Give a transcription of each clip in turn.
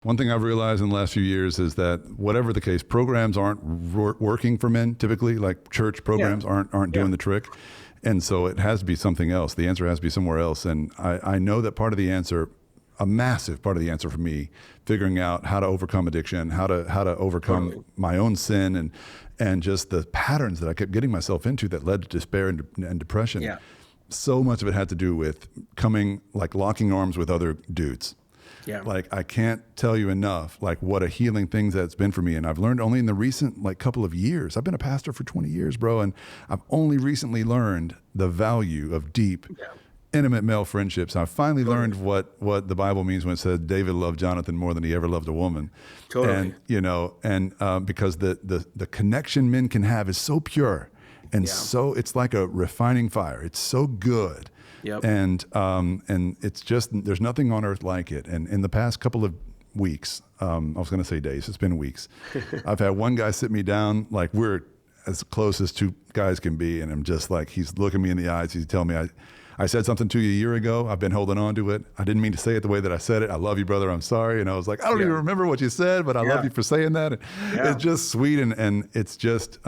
One thing I've realized in the last few years is that whatever the case, programs aren't working for men typically, like church programs aren't doing the trick. And so it has to be something else. The answer has to be somewhere else. And I know that part of the answer, a massive part of the answer for me, figuring out how to overcome addiction, how to overcome my own sin and just the patterns that I kept getting myself into that led to despair and depression. Yeah. So much of it had to do with locking arms with other dudes. Yeah. Like, I can't tell you enough, like, what a healing thing that's been for me. And I've learned only in the recent, couple of years. I've been a pastor for 20 years, bro. And I've only recently learned the value of deep, intimate male friendships. I've finally learned what the Bible means when it says David loved Jonathan more than he ever loved a woman. Totally. And because the connection men can have is so pure. And so it's like a refining fire. It's so good. Yep. And it's just, there's nothing on earth like it. And in the past couple of weeks, I was going to say days, it's been weeks. I've had one guy sit me down, like we're as close as two guys can be. And I'm just like, he's looking me in the eyes. He's telling me, I said something to you a year ago. I've been holding on to it. I didn't mean to say it the way that I said it. I love you, brother. I'm sorry. And I was like, I don't even remember what you said, but I love you for saying that. And it's just sweet. And it's just,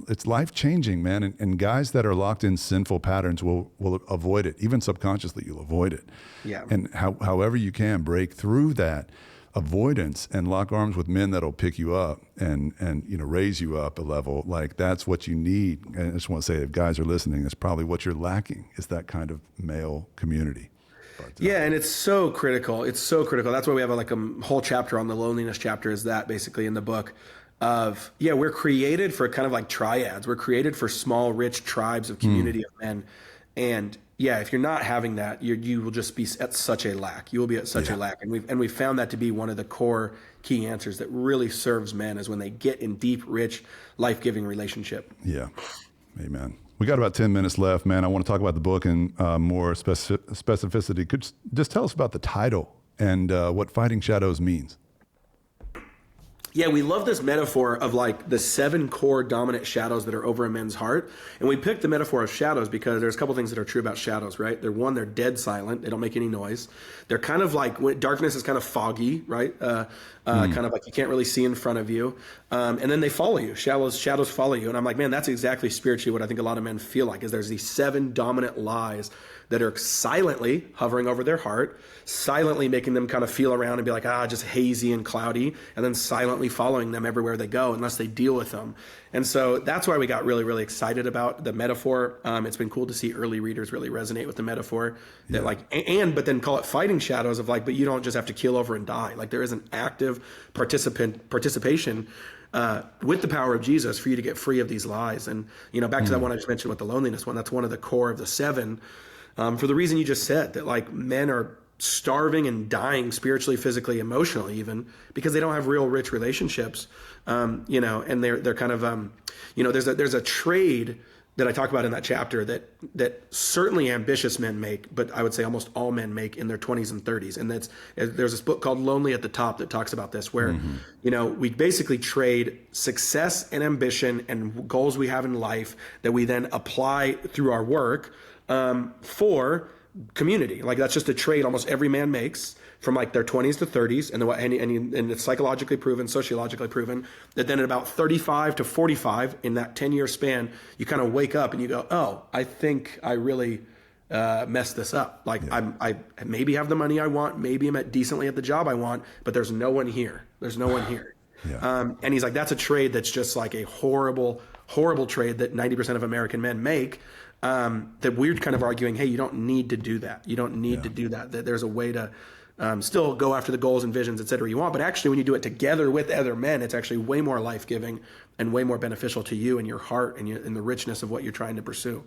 it's life-changing, man. And guys that are locked in sinful patterns will avoid it. Even subconsciously, you'll avoid it. Yeah. And however you can break through that avoidance and lock arms with men that'll pick you up and raise you up a level, like that's what you need. And I just want to say, if guys are listening, that's probably what you're lacking, is that kind of male community. But, and it's so critical. It's so critical. That's why we have a whole chapter on the loneliness chapter, is that basically in the book of, we're created for kind of like triads. We're created for small, rich tribes of community of men. And if you're not having that, you will just be at such a lack. You will be at such a lack. And we've found that to be one of the core key answers that really serves men, is when they get in deep, rich, life-giving relationship. Yeah. Amen. We got about 10 minutes left, man. I want to talk about the book in more specificity. Could you just tell us about the title and what Fighting Shadows means? Yeah, we love this metaphor of like the 7 core dominant shadows that are over a man's heart. And we picked the metaphor of shadows because there's a couple things that are true about shadows, right? They're dead silent. They don't make any noise. They're kind of like, when darkness is kind of foggy, right? Kind of like you can't really see in front of you. And then they follow you. Shadows follow you. And I'm like, man, that's exactly spiritually what I think a lot of men feel like, is there's these 7 dominant lies that are silently hovering over their heart, silently making them kind of feel around and be like, just hazy and cloudy, and then silently following them everywhere they go unless they deal with them. And so that's why we got really, really excited about the metaphor. It's been cool to see early readers really resonate with the metaphor that but then call it fighting shadows of like, but you don't just have to keel over and die. Like, there is an active participation with the power of Jesus for you to get free of these lies. And, back to that one I just mentioned with the loneliness one, that's one of the core of the 7. For the reason you just said, that like men are starving and dying spiritually, physically, emotionally, even because they don't have real rich relationships, and they're kind of, there's a trade that I talk about in that chapter that certainly ambitious men make, but I would say almost all men make in their 20s and 30s. And there's this book called Lonely at the Top that talks about this, where, we basically trade success and ambition and goals we have in life that we then apply through our work for community. Like, that's just a trade almost every man makes from like their 20s to 30s. And it's psychologically proven, sociologically proven, that then at about 35 to 45 in that 10-year span, you kind of wake up and you go, oh, I think I really messed this up. Like, I maybe have the money I want, maybe I'm decently at the job I want, but there's no one here. There's no one here. And he's like, that's a trade that's just like a horrible, horrible trade that 90% of American men make. That we're kind of arguing, hey, you don't need to do that. You don't need to do that. That there's a way to still go after the goals and visions, et cetera, you want. But actually, when you do it together with other men, it's actually way more life-giving and way more beneficial to you and your heart and the richness of what you're trying to pursue.